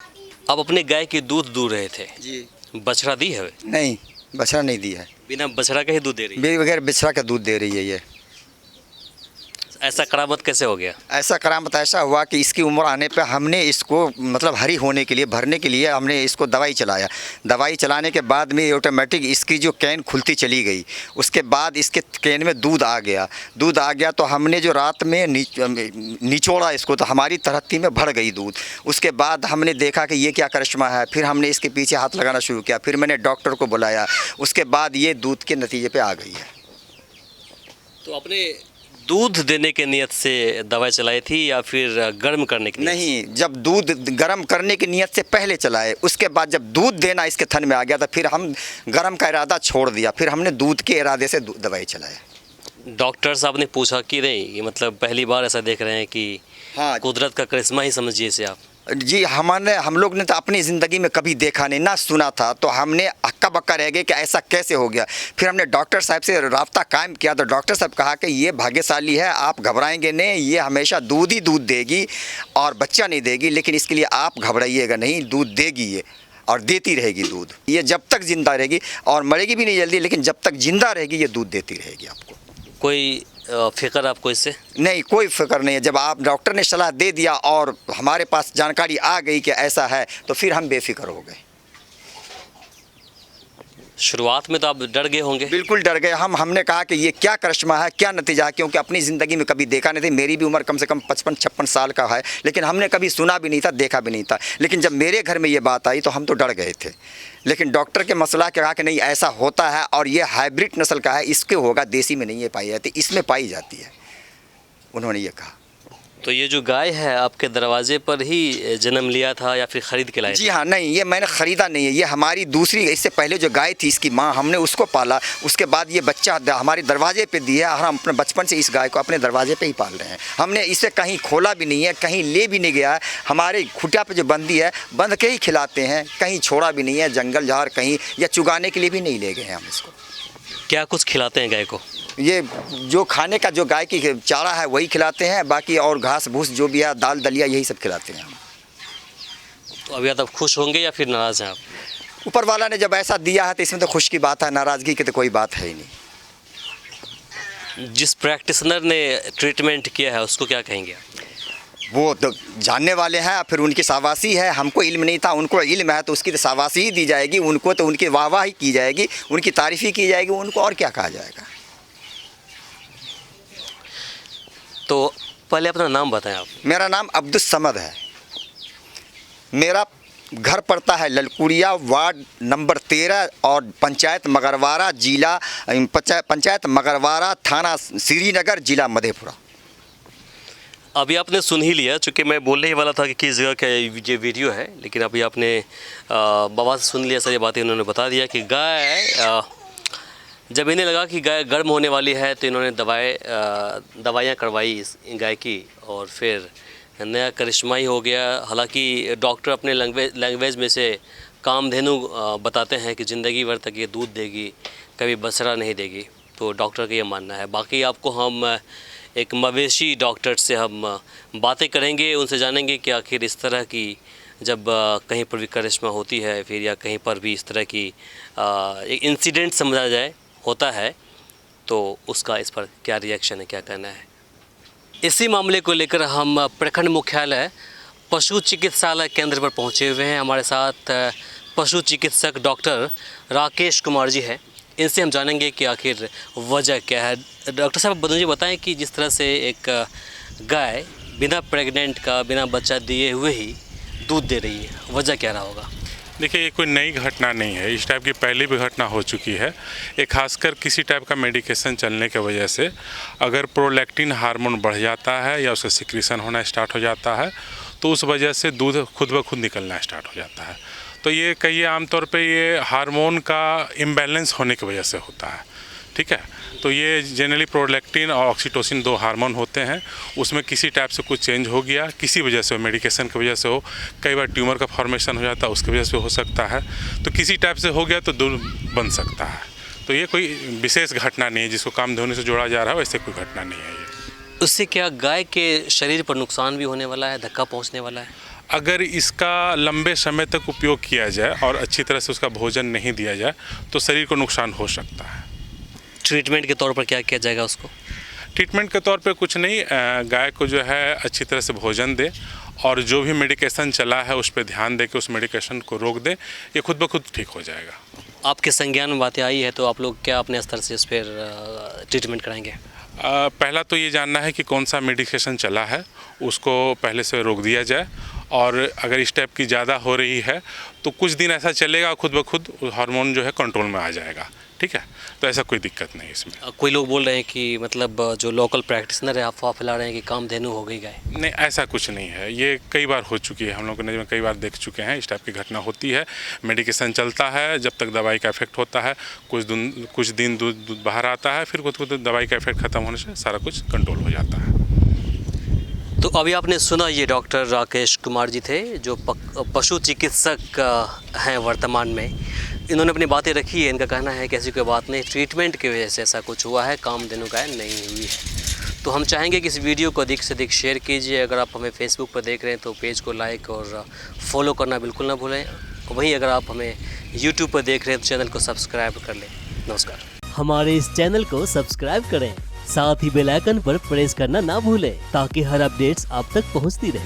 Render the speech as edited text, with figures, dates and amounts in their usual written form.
आप अपने गाय की दूध दूह रहे थे, जी। बछड़ा दी है? नहीं, बछड़ा नहीं दिया है। बिना बछड़ा के ही दूध दे रही है। बगैर बछड़ा का दूध दे रही है ये। ऐसा करामत कैसे हो गया? ऐसा करामत ऐसा हुआ कि इसकी उम्र आने पे हमने इसको मतलब हरी होने के लिए, भरने के लिए हमने इसको दवाई चलाया। दवाई चलाने के बाद में ऑटोमेटिक इसकी जो कैन खुलती चली गई। उसके बाद इसके कैन में दूध आ गया। दूध आ गया तो हमने जो रात में निचोड़ा इसको, तो हमारी तरहत्ती में भर गई दूध। उसके बाद हमने देखा कि ये क्या करिश्मा है। फिर हमने इसके पीछे हाथ लगाना शुरू किया। फिर मैंने डॉक्टर को बुलाया। उसके बाद ये दूध के नतीजे पे आ गई है। तो अपने दूध देने के नियत से दवाई चलाई थी या फिर गर्म करने की नियत से? नहीं, जब दूध गर्म करने की नियत से पहले चलाए। उसके बाद जब दूध देना इसके थन में आ गया तो फिर हम गर्म का इरादा छोड़ दिया। फिर हमने दूध के इरादे से दवाई चलाया। डॉक्टर साहब ने पूछा कि नहीं, ये मतलब पहली बार ऐसा देख रहे हैं कि हाँ कुदरत का करिश्मा ही समझिए इसे आप? जी, हम लोग ने तो अपनी ज़िंदगी में कभी देखा नहीं, ना सुना था। तो हमने हक्का बक्का रह गए कि ऐसा कैसे हो गया। फिर हमने डॉक्टर साहब से राब्ता कायम किया तो डॉक्टर साहब कहा कि ये भाग्यशाली है, आप घबराएंगे नहीं, ये हमेशा दूध ही दूध देगी और बच्चा नहीं देगी। लेकिन इसके लिए आप घबराइएगा नहीं, दूध देगी ये और देती रहेगी दूध। ये जब तक ज़िंदा रहेगी और मरेगी भी नहीं जल्दी, लेकिन जब तक ज़िंदा रहेगी ये दूध देती रहेगी आपको। कोई फिक्र आपको इससे? नहीं, कोई फिक्र नहीं है। जब आप डॉक्टर ने सलाह दे दिया और हमारे पास जानकारी आ गई कि ऐसा है तो फिर हम बेफिक्र हो गए। शुरुआत में तो आप डर गए होंगे? बिल्कुल डर गए। हमने कहा कि ये क्या करिश्मा है, क्या नतीजा है, क्योंकि अपनी ज़िंदगी में कभी देखा नहीं था। मेरी भी उम्र कम से कम 55-56 साल का है, लेकिन हमने कभी सुना भी नहीं था, देखा भी नहीं था। लेकिन जब मेरे घर में ये बात आई तो हम तो डर गए थे। लेकिन डॉक्टर के मसला के कहा कि नहीं, ऐसा होता है और ये हाइब्रिड नस्ल का है, इसके होगा, देसी में नहीं ये पाई जाती, इसमें पाई जाती है, उन्होंने ये कहा। तो ये जो गाय है आपके दरवाजे पर ही जन्म लिया था या फिर ख़रीद के लाए थे? जी हाँ, नहीं, ये मैंने ख़रीदा नहीं है। ये हमारी दूसरी, इससे पहले जो गाय थी इसकी माँ, हमने उसको पाला। उसके बाद ये बच्चा हमारे दरवाजे पे दिया और हम अपने बचपन से इस गाय को अपने दरवाजे पे ही पाल रहे हैं। हमने इसे कहीं खोला भी नहीं है, कहीं ले भी नहीं गया है। हमारे खुटिया पे जो बंदी है, बंध के ही खिलाते हैं, कहीं छोड़ा भी नहीं है, जंगल झाड़ कहीं या चुगाने के लिए भी नहीं ले गए हैं हम इसको। क्या कुछ खिलाते हैं गाय को? ये जो खाने का जो गाय की चारा है वही खिलाते हैं, बाकी और घास भूस जो भी है, दाल दलिया, यही सब खिलाते हैं हम। तो अभी आप खुश होंगे या फिर नाराज़ हैं आप? ऊपर वाला ने जब ऐसा दिया है तो इसमें तो खुश की बात है, नाराज़गी की तो कोई बात है ही नहीं। जिस प्रैक्टिशनर ने ट्रीटमेंट किया है उसको क्या कहेंगे आप? वो तो जानने वाले हैं, फिर उनकी शाबाशी है। हमको इल्म नहीं था, उनको इल्म है तो उसकी तो शाबाशी ही दी जाएगी। उनको तो उनकी वाहवाह ही की जाएगी, उनकी तारीफ़ ही की जाएगी, उनको और क्या कहा जाएगा। तो पहले अपना नाम बताएं आप। मेरा नाम अब्दुल समद है। मेरा घर पड़ता है ललकुड़िया, वार्ड नंबर 13 और पंचायत मगरवारा, जिला पंचायत मगरवारा, थाना श्रीनगर, जिला मधेपुरा। अभी आपने सुन ही लिया, चूँकि मैं बोलने ही वाला था कि किस जगह का ये वीडियो है, लेकिन अभी आपने बाबा से सुन लिया, सारी बातें उन्होंने बता दिया कि गाय जब इन्हें लगा कि गाय गर्म होने वाली है तो इन्होंने दवाइयाँ करवाई इस गाय की और फिर नया करिश्मा ही हो गया। हालांकि डॉक्टर अपने लैंग्वेज में से कामधेनु बताते हैं कि ज़िंदगी भर तक ये दूध देगी, कभी बछड़ा नहीं देगी। तो डॉक्टर का ये मानना है। बाकी आपको हम एक मवेशी डॉक्टर से हम बातें करेंगे, उनसे जानेंगे कि आखिर इस तरह की जब कहीं पर भी करिश्मा होती है फिर या कहीं पर भी इस तरह की एक इंसिडेंट समझा जाए होता है तो उसका इस पर क्या रिएक्शन है, क्या कहना है। इसी मामले को लेकर हम प्रखंड मुख्यालय पशु चिकित्सालय केंद्र पर पहुंचे हुए हैं। हमारे साथ पशु चिकित्सक डॉक्टर राकेश कुमार जी हैं। इनसे हम जानेंगे कि आखिर वजह क्या है। डॉक्टर साहब मुझे बताएं कि जिस तरह से एक गाय बिना प्रेग्नेंट का, बिना बच्चा दिए हुए ही दूध दे रही है, वजह क्या रहा होगा? देखिए, ये कोई नई घटना नहीं है। इस टाइप की पहले भी घटना हो चुकी है। ये खासकर किसी टाइप का मेडिकेशन चलने की वजह से अगर प्रोलैक्टिन हार्मोन बढ़ जाता है या उसका सिक्रीशन होना स्टार्ट हो जाता है तो उस वजह से दूध खुद ब खुद निकलना स्टार्ट हो जाता है। तो ये कहिए आमतौर पे ये हार्मोन का इम्बैलेंस होने की वजह से होता है, ठीक है। तो ये जनरली प्रोलैक्टिन और ऑक्सीटोसिन 2 हार्मोन होते हैं, उसमें किसी टाइप से कुछ चेंज हो गया, किसी वजह से हो, मेडिकेशन की वजह से हो, कई बार ट्यूमर का फॉर्मेशन हो जाता है उसकी वजह से हो सकता है। तो किसी टाइप से हो गया तो दूध बन सकता है। तो ये कोई विशेष घटना नहीं है जिसको कामधेनु से जोड़ा जा रहा है, वैसे कोई घटना नहीं है ये। उससे क्या गाय के शरीर पर नुकसान भी होने वाला है, धक्का पहुँचने वाला है? अगर इसका लंबे समय तक उपयोग किया जाए और अच्छी तरह से उसका भोजन नहीं दिया जाए तो शरीर को नुकसान हो सकता है। ट्रीटमेंट के तौर पर क्या किया जाएगा उसको? ट्रीटमेंट के तौर पे कुछ नहीं, गाय को जो है अच्छी तरह से भोजन दे और जो भी मेडिकेशन चला है उस पर ध्यान दे के उस मेडिकेशन को रोक दे, ये खुद ब खुद ठीक हो जाएगा। आपके संज्ञान में बातें आई है तो आप लोग क्या अपने स्तर से इस पर ट्रीटमेंट कराएंगे? पहला तो ये जानना है कि कौन सा मेडिकेशन चला है, उसको पहले से रोक दिया जाए और अगर इस टाइप की ज़्यादा हो रही है तो कुछ दिन ऐसा चलेगा, खुद ब खुद हार्मोन जो है कंट्रोल में आ जाएगा। ठीक है, तो ऐसा कोई दिक्कत नहीं इसमें। कोई लोग बोल रहे हैं कि मतलब जो लोकल प्रैक्टिशनर है अफवाह फैला रहे हैं कि कामधेनु हो गई गाय। नहीं, ऐसा कुछ नहीं है, ये कई बार हो चुकी है, हम लोग ने कई बार देख चुके हैं, इस टाइप की घटना होती है। मेडिकेशन चलता है, जब तक दवाई का इफेक्ट होता है, कुछ दिन दूध बाहर आता है, फिर खुद दवाई का इफेक्ट ख़त्म होने से सारा कुछ कंट्रोल हो जाता है। तो अभी आपने सुना, ये डॉक्टर राकेश कुमार जी थे जो पशु चिकित्सक हैं वर्तमान में। इन्होंने अपनी बातें रखी है। इनका कहना है कि ऐसी कोई बात नहीं, ट्रीटमेंट की वजह से ऐसा कुछ हुआ है, कामधेनु गाय नहीं हुई है। तो हम चाहेंगे कि इस वीडियो को अधिक से अधिक शेयर कीजिए। अगर आप हमें फेसबुक पर देख रहे हैं तो पेज को लाइक और फॉलो करना बिल्कुल ना भूलें। वहीं अगर आप हमें यूट्यूब पर देख रहे हैं तो चैनल को सब्सक्राइब कर लें। नमस्कार। हमारे इस चैनल को सब्सक्राइब करें, साथ ही बेल आइकन पर प्रेस करना ना भूलें ताकि हर अपडेट्स आप तक पहुंचती रहे।